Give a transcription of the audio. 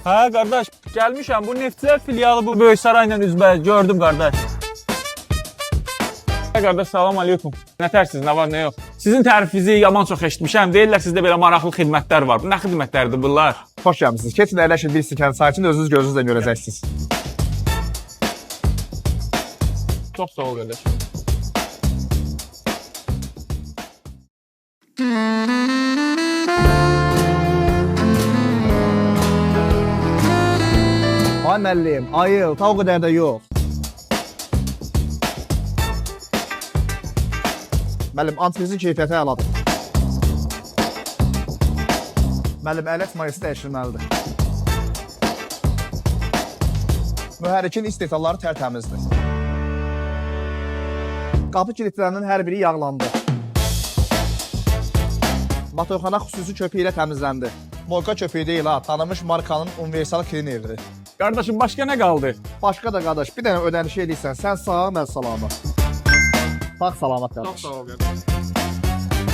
Hə qardaş, gəlmişəm. Bu Neftçilər filialı bu Böyük Sarayla üzbəüz gördüm qardaş. Hə qardaş, salam aleykum. Nə tərsiz, nə var, nə yox? Sizin tərifinizi yaman çox eşitmişəm. Deyirlər sizdə belə maraqlı xidmətlər var. Nə xidmətlərdir bunlar? Xoş gəlmisiniz. Keçin əyləşin bir stəkan çayını özünüz gözünüzlə görəcəksiniz. Çox sağ ol qardaş. Ay müəllim, ayıl, ta o qədər də yox. Müəllim, antifrizin keyfiyyəti əladır. Müəllim, ələt mayası dəyişilməlidir. Mühərrikin istehsalları tərtəmizdir. Qapı kilitlərinin hər biri yağlandı. Motorxana xüsusi köpüyü ilə təmizləndi. Molka köpüyü deyil ha, tanınmış markanın universal kliniğidir. Qardaşım, başqa nə qaldı? Başqa da qardaş, bir dənə ödəniş edirsən, sən sağ, mən salamat. Bax, salamat qardaş. Çox sağ ol qardaş.